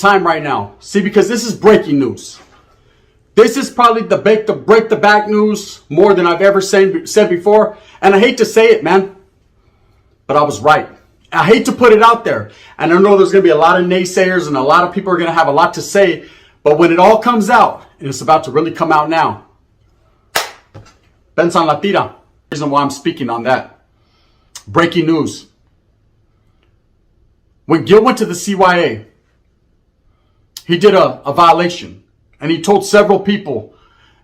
time right now. See, because this is breaking news. This is probably the break the back news more than I've ever said before. And I hate to say it, man, but I was right. I hate to put it out there. And I know there's going to be a lot of naysayers and a lot of people are going to have a lot to say. But when it all comes out, and it's about to really come out now, Pensan la tira. Reason why I'm speaking on that. Breaking news. When Gil went to the CYA, he did a violation. And he told several people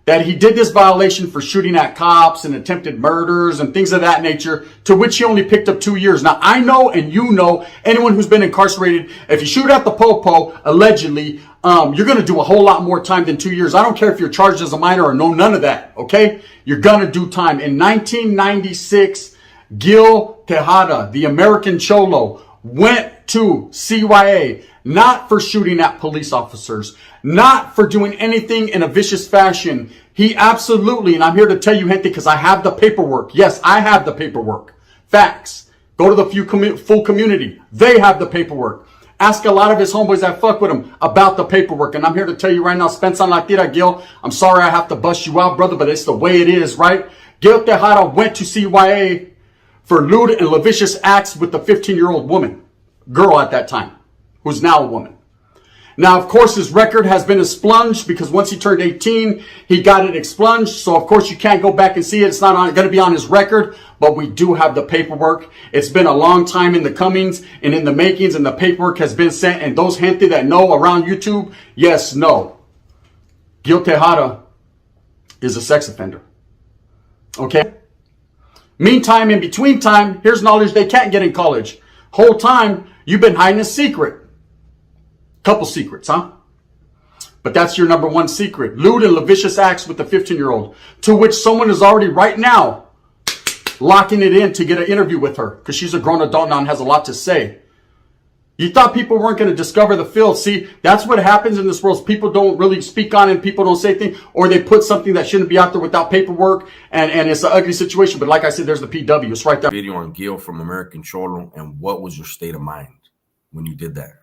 that he did this violation for shooting at cops and attempted murders and things of that nature, to which he only picked up 2 years. Now, I know, and you know, anyone who's been incarcerated, if you shoot at the popo, allegedly, you're going to do a whole lot more time than 2 years. I don't care if you're charged as a minor or no, none of that, okay? You're going to do time. In 1996, Gil Tejada, the American Cholo, went to CYA, not for shooting at police officers, not for doing anything in a vicious fashion. He absolutely, and I'm here to tell you, gente, because I have the paperwork. Yes, I have the paperwork. Facts. Go to the full community. They have the paperwork. Ask a lot of his homeboys that fuck with him about the paperwork. And I'm here to tell you right now, Pensan la tira, Gil, I'm sorry I have to bust you out, brother, but it's the way it is, right? Gil Tejada went to CYA for lewd and lascivious acts with the 15-year-old girl at that time, who's now a woman. Now, of course, his record has been expunged because once he turned 18, he got it expunged. So, of course, you can't go back and see it. It's not going to be on his record, but we do have the paperwork. It's been a long time in the comings and in the makings, and the paperwork has been sent. And those gente that know around YouTube, yes, no. Gil Tejada is a sex offender. Okay? Meantime, in between time, here's knowledge they can't get in college. Whole time, you've been hiding a secret. Couple secrets, huh? But that's your number one secret. Lewd and lascivious acts with the 15-year-old, to which someone is already right now locking it in to get an interview with her because she's a grown adult now and has a lot to say. You thought people weren't going to discover the field. See, that's what happens in this world. People don't really speak on it. People don't say things, or they put something that shouldn't be out there without paperwork, and it's an ugly situation. But like I said, there's the PW. It's right there. Video on Gil from American Cholo, and what was your state of mind when you did that?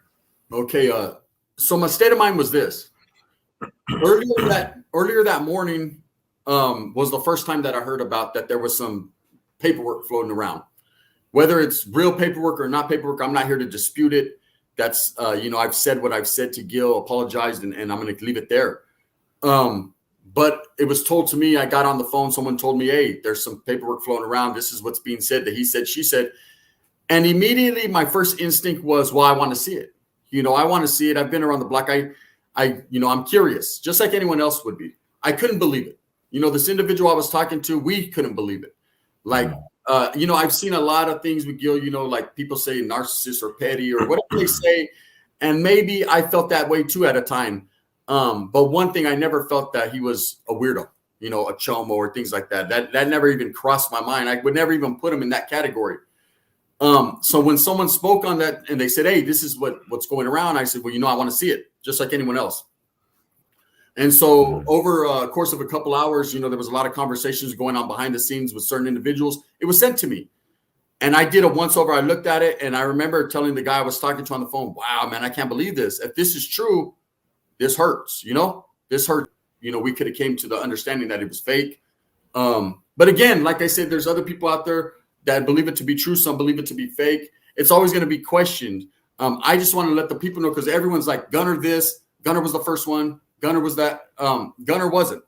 Okay, so my state of mind was this. Earlier that morning was the first time that I heard about that there was some paperwork floating around. Whether it's real paperwork or not paperwork, I'm not here to dispute it. That's, I've said what I've said to Gil, apologized, and I'm going to leave it there. But it was told to me, I got on the phone, someone told me, hey, there's some paperwork floating around. This is what's being said, that he said, she said. And immediately my first instinct was, well, I want to see it. I want to see it. I've been around the block. I'm curious, just like anyone else would be. I couldn't believe it. This individual I was talking to, we couldn't believe it. Like, I've seen a lot of things with Gil, like people say narcissist or petty or whatever they say. And maybe I felt that way too at a time. But one thing, I never felt that he was a weirdo, a chomo or things like that. That never even crossed my mind. I would never even put him in that category. So when someone spoke on that and they said, hey, this is what's going around, I said, well, I want to see it just like anyone else. And so over a course of a couple hours, there was a lot of conversations going on behind the scenes with certain individuals. It was sent to me and I did a once over. I looked at it and I remember telling the guy I was talking to on the phone, wow, man, I can't believe this. If this is true, this hurts, this hurt. We could have came to the understanding that it was fake. But again, like I said, there's other people out there that believe it to be true. Some believe it to be fake. It's always going to be questioned. I just want to let the people know, because everyone's like, Gunner this, Gunner was the first one, Gunner was that. Gunner wasn't.